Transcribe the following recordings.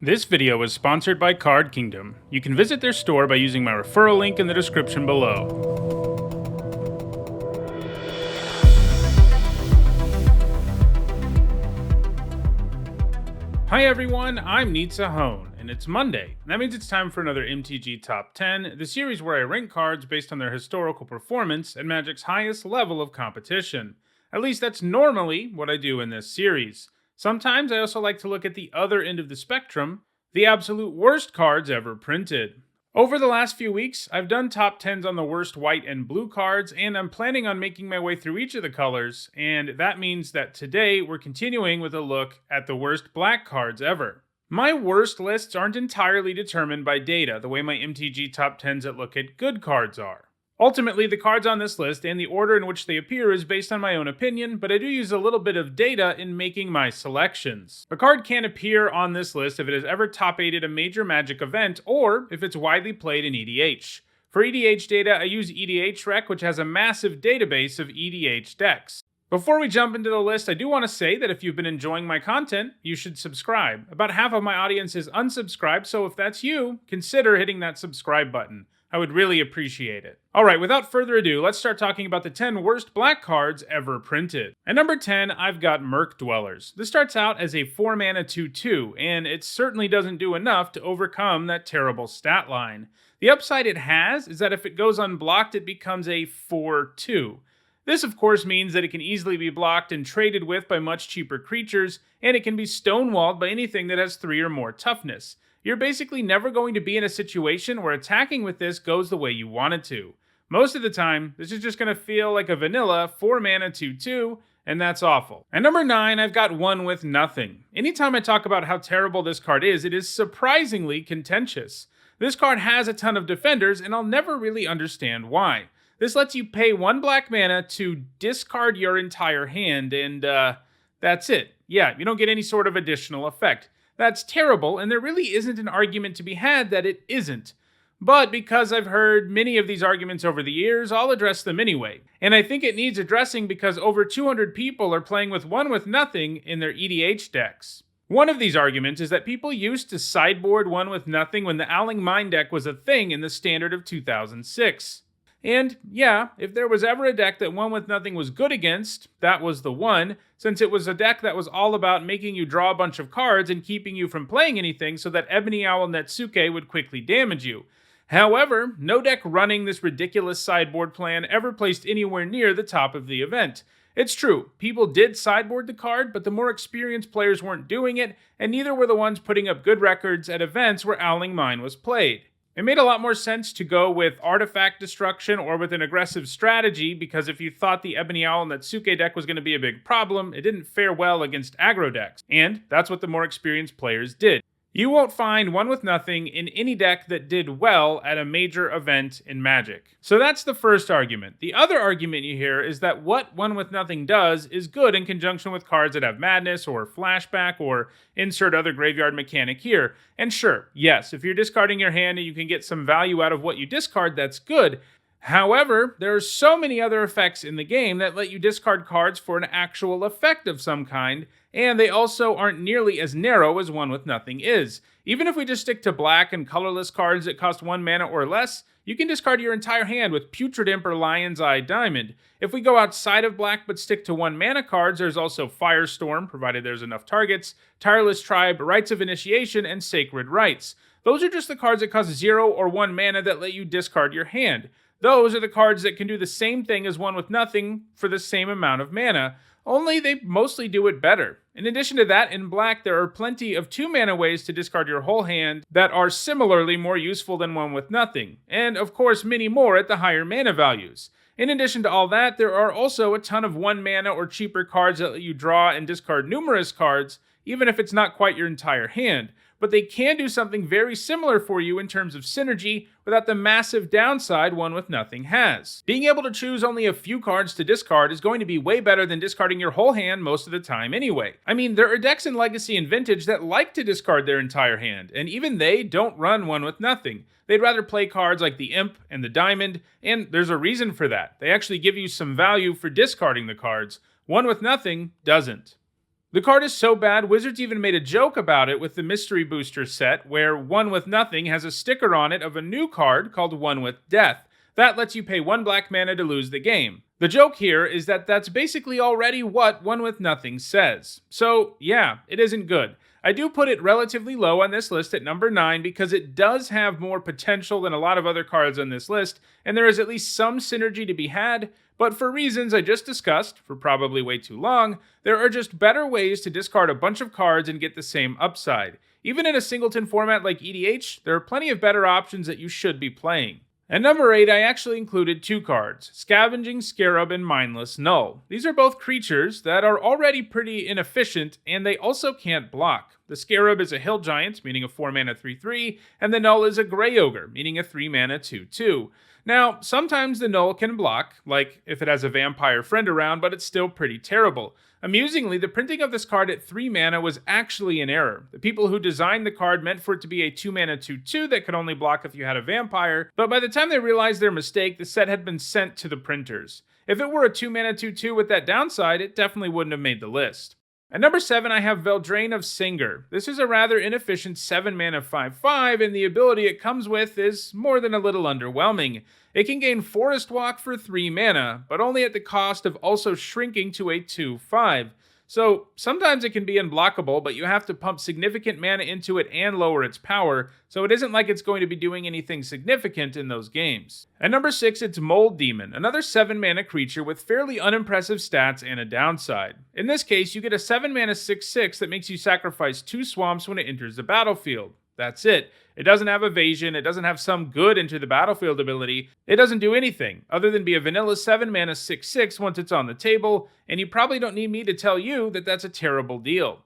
This video is sponsored by Card Kingdom. You can visit their store by using my referral link in the description below. Hi everyone, I'm Nitsa Hone, and it's Monday. That means it's time for another MTG Top 10, the series where I rank cards based on their historical performance at Magic's highest level of competition. At least that's normally what I do in this series. Sometimes I also like to look at the other end of the spectrum, the absolute worst cards ever printed. Over the last few weeks, I've done top 10s on the worst white and blue cards, and I'm planning on making my way through each of the colors, and that means that today we're continuing with a look at the worst black cards ever. My worst lists aren't entirely determined by data, the way my MTG top 10s that look at good cards are. Ultimately, the cards on this list and the order in which they appear is based on my own opinion, but I do use a little bit of data in making my selections. A card can appear on this list if it has ever top 8'd a major Magic event, or if it's widely played in EDH. For EDH data, I use EDHREC, which has a massive database of EDH decks. Before we jump into the list, I do want to say that if you've been enjoying my content, you should subscribe. About half of my audience is unsubscribed, so if that's you, consider hitting that subscribe button. I would really appreciate it. Alright, without further ado, let's start talking about the 10 worst black cards ever printed. At number 10, I've got Murk Dwellers. This starts out as a 4-mana 2/2, and it certainly doesn't do enough to overcome that terrible stat line. The upside it has is that if it goes unblocked, it becomes a 4/2. This of course means that it can easily be blocked and traded with by much cheaper creatures, and it can be stonewalled by anything that has 3 or more toughness. You're basically never going to be in a situation where attacking with this goes the way you want it to. Most of the time, this is just going to feel like a vanilla 4-mana 2/2, and that's awful. At number 9, I've got One With Nothing. Anytime I talk about how terrible this card is, it is surprisingly contentious. This card has a ton of defenders, and I'll never really understand why. This lets you pay 1 black mana to discard your entire hand, and that's it. Yeah, you don't get any sort of additional effect. That's terrible, and there really isn't an argument to be had that it isn't. But because I've heard many of these arguments over the years, I'll address them anyway. And I think it needs addressing because over 200 people are playing with One With Nothing in their EDH decks. One of these arguments is that people used to sideboard One With Nothing when the Owling Mine deck was a thing in the Standard of 2006. And yeah, if there was ever a deck that One With Nothing was good against, that was the one, since it was a deck that was all about making you draw a bunch of cards and keeping you from playing anything so that Ebony Owl Netsuke would quickly damage you. However, no deck running this ridiculous sideboard plan ever placed anywhere near the top of the event. It's true, people did sideboard the card, but the more experienced players weren't doing it, and neither were the ones putting up good records at events where Owling Mine was played. It made a lot more sense to go with artifact destruction or with an aggressive strategy, because if you thought the Ebony Owl Netsuke deck was going to be a big problem, it didn't fare well against aggro decks, and that's what the more experienced players did. You won't find One With Nothing in any deck that did well at a major event in Magic. So that's the first argument. The other argument you hear is that what One With Nothing does is good in conjunction with cards that have Madness or Flashback or insert other graveyard mechanic here. And sure, yes, if you're discarding your hand and you can get some value out of what you discard, that's good. However, there are so many other effects in the game that let you discard cards for an actual effect of some kind, and they also aren't nearly as narrow as One With Nothing is. Even if we just stick to black and colorless cards that cost 1 mana or less, you can discard your entire hand with Putrid Imp or Lion's Eye Diamond. If we go outside of black but stick to 1 mana cards, there's also Firestorm, provided there's enough targets, Tireless Tribe, Rites of Initiation, and Sacred Rites. Those are just the cards that cost 0 or 1 mana that let you discard your hand. Those are the cards that can do the same thing as One With Nothing for the same amount of mana, only they mostly do it better. In addition to that, in black, there are plenty of 2-mana ways to discard your whole hand that are similarly more useful than One With Nothing, and of course many more at the higher mana values. In addition to all that, there are also a ton of 1-mana or cheaper cards that let you draw and discard numerous cards, even if it's not quite your entire hand. But they can do something very similar for you in terms of synergy without the massive downside One With Nothing has. Being able to choose only a few cards to discard is going to be way better than discarding your whole hand most of the time anyway. I mean, there are decks in Legacy and Vintage that like to discard their entire hand, and even they don't run One With Nothing. They'd rather play cards like the Imp and the Diamond, and there's a reason for that. They actually give you some value for discarding the cards. One With Nothing doesn't. The card is so bad, Wizards even made a joke about it with the Mystery Booster set, where One with Nothing has a sticker on it of a new card called One with Death. That lets you pay 1 black mana to lose the game. The joke here is that that's basically already what One with Nothing says. So yeah, it isn't good. I do put it relatively low on this list at number 9 because it does have more potential than a lot of other cards on this list, and there is at least some synergy to be had, but for reasons I just discussed, for probably way too long, there are just better ways to discard a bunch of cards and get the same upside. Even in a singleton format like EDH, there are plenty of better options that you should be playing. At number 8, I actually included 2 cards, Scavenging, Scarab, and Mindless Null. These are both creatures that are already pretty inefficient, and they also can't block. The Scarab is a Hill Giant, meaning a 4-mana 3/3, and the Null is a Grey Ogre, meaning a 3-mana 2/2. Now, sometimes the Null can block, like if it has a vampire friend around, but it's still pretty terrible. Amusingly, the printing of this card at 3 mana was actually an error. The people who designed the card meant for it to be a 2-mana 2/2 that could only block if you had a vampire, but by the time they realized their mistake, the set had been sent to the printers. If it were a 2-mana 2/2 with that downside, it definitely wouldn't have made the list. At number 7, I have Veldrane of Sengir. This is a rather inefficient 7-mana 5/5, and the ability it comes with is more than a little underwhelming. It can gain Forest Walk for 3 mana, but only at the cost of also shrinking to a 2/5. So sometimes it can be unblockable, but you have to pump significant mana into it and lower its power, so it isn't like it's going to be doing anything significant in those games. At number 6, it's Mold Demon, another 7-mana creature with fairly unimpressive stats and a downside. In this case, you get a 7-mana 6/6 that makes you sacrifice 2 swamps when it enters the battlefield. That's it. It doesn't have evasion, it doesn't have some good into the battlefield ability, it doesn't do anything other than be a vanilla 7-mana 6/6 once it's on the table, and you probably don't need me to tell you that that's a terrible deal.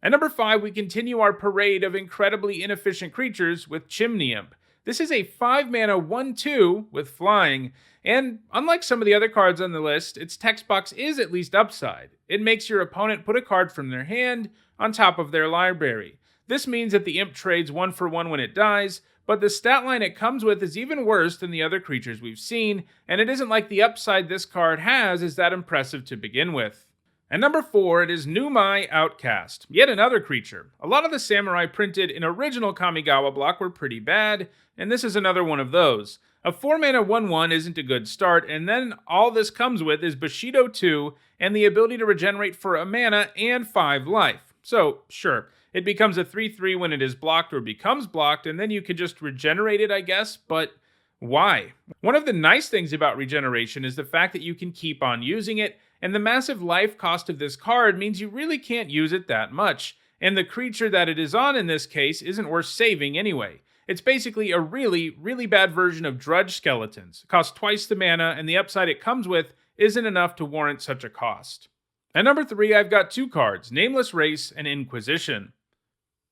At number 5, we continue our parade of incredibly inefficient creatures with Chimney Imp. This is a 5-mana 1/2 with flying, and unlike some of the other cards on the list, its text box is at least upside. It makes your opponent put a card from their hand on top of their library. This means that the Imp trades 1-for-1 when it dies, but the stat line it comes with is even worse than the other creatures we've seen, and it isn't like the upside this card has is that impressive to begin with. At number 4, it is Numai Outcast, yet another creature. A lot of the samurai printed in original Kamigawa block were pretty bad, and this is another one of those. A 4-mana 1/1 isn't a good start, and then all this comes with is Bushido 2 and the ability to regenerate for a mana and 5 life. So, sure, it becomes a 3/3 when it is blocked or becomes blocked, and then you can just regenerate it, I guess, but why? One of the nice things about regeneration is the fact that you can keep on using it, and the massive life cost of this card means you really can't use it that much, and the creature that it is on in this case isn't worth saving anyway. It's basically a really, really bad version of Drudge Skeletons. It costs twice the mana, and the upside it comes with isn't enough to warrant such a cost. At number 3, I've got 2 cards, Nameless Race and Inquisition.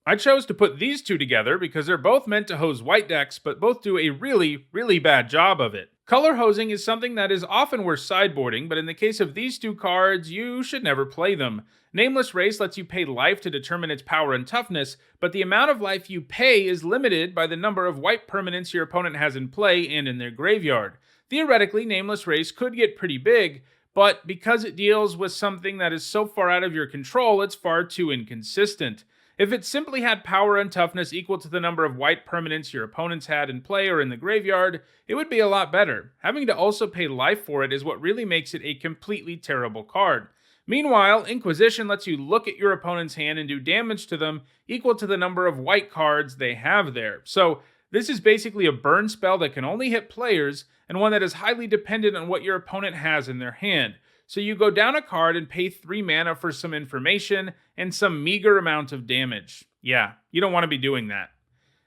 I chose to put these 2 together because they're both meant to hose white decks, but both do a really, really bad job of it. Color hosing is something that is often worth sideboarding, but in the case of these 2 cards, you should never play them. Nameless Race lets you pay life to determine its power and toughness, but the amount of life you pay is limited by the number of white permanents your opponent has in play and in their graveyard. Theoretically, Nameless Race could get pretty big, but because it deals with something that is so far out of your control, it's far too inconsistent. If it simply had power and toughness equal to the number of white permanents your opponents had in play or in the graveyard, it would be a lot better. Having to also pay life for it is what really makes it a completely terrible card. Meanwhile, Inquisition lets you look at your opponent's hand and do damage to them equal to the number of white cards they have there. So this is basically a burn spell that can only hit players, and one that is highly dependent on what your opponent has in their hand. So you go down a card and pay 3 mana for some information and some meager amount of damage. Yeah, you don't want to be doing that.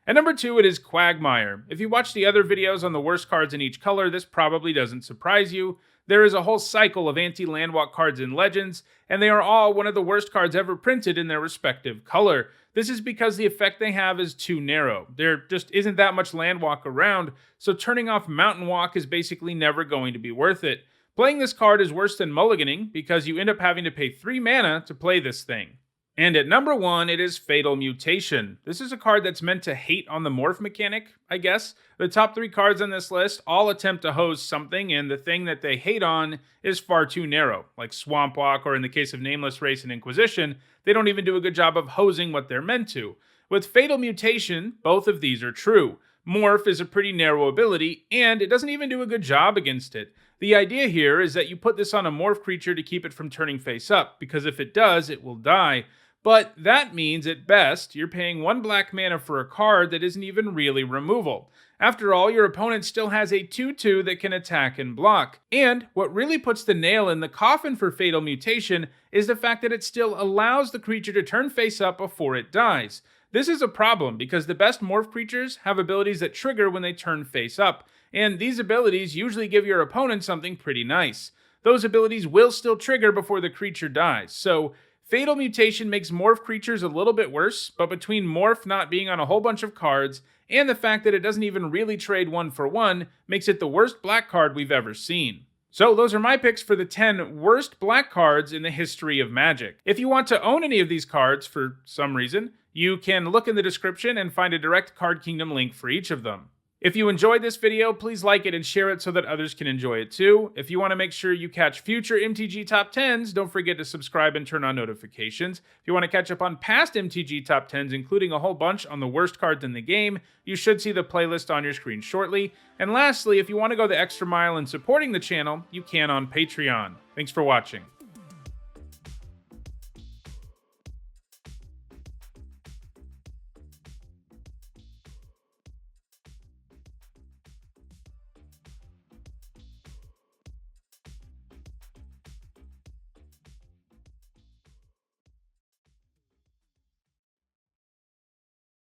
At number 2, it is Quagmire. If you watch the other videos on the worst cards in each color, this probably doesn't surprise you. There is a whole cycle of anti-landwalk cards in Legends, and they are all one of the worst cards ever printed in their respective color. This is because the effect they have is too narrow. There just isn't that much landwalk around, so turning off Mountain Walk is basically never going to be worth it. Playing this card is worse than mulliganing because you end up having to pay 3 mana to play this thing. And at number 1, it is Fatal Mutation. This is a card that's meant to hate on the morph mechanic, I guess. The top 3 cards on this list all attempt to hose something, and the thing that they hate on is far too narrow, like Swamp Walk, or in the case of Nameless Race and Inquisition, they don't even do a good job of hosing what they're meant to. With Fatal Mutation, both of these are true. Morph is a pretty narrow ability, and it doesn't even do a good job against it. The idea here is that you put this on a morph creature to keep it from turning face up, because if it does, it will die. But that means, at best, you're paying 1 black mana for a card that isn't even really removal. After all, your opponent still has a 2/2 that can attack and block. And what really puts the nail in the coffin for Fatal Mutation is the fact that it still allows the creature to turn face up before it dies. This is a problem because the best morph creatures have abilities that trigger when they turn face up, and these abilities usually give your opponent something pretty nice. Those abilities will still trigger before the creature dies, so Fatal Mutation makes morph creatures a little bit worse, but between morph not being on a whole bunch of cards and the fact that it doesn't even really trade 1-for-1 makes it the worst black card we've ever seen. So those are my picks for the 10 worst black cards in the history of Magic. If you want to own any of these cards for some reason, you can look in the description and find a direct Card Kingdom link for each of them. If you enjoyed this video, please like it and share it so that others can enjoy it too. If you want to make sure you catch future MTG Top 10s, don't forget to subscribe and turn on notifications. If you want to catch up on past MTG Top 10s, including a whole bunch on the worst cards in the game, you should see the playlist on your screen shortly. And lastly, if you want to go the extra mile in supporting the channel, you can on Patreon. Thanks for watching.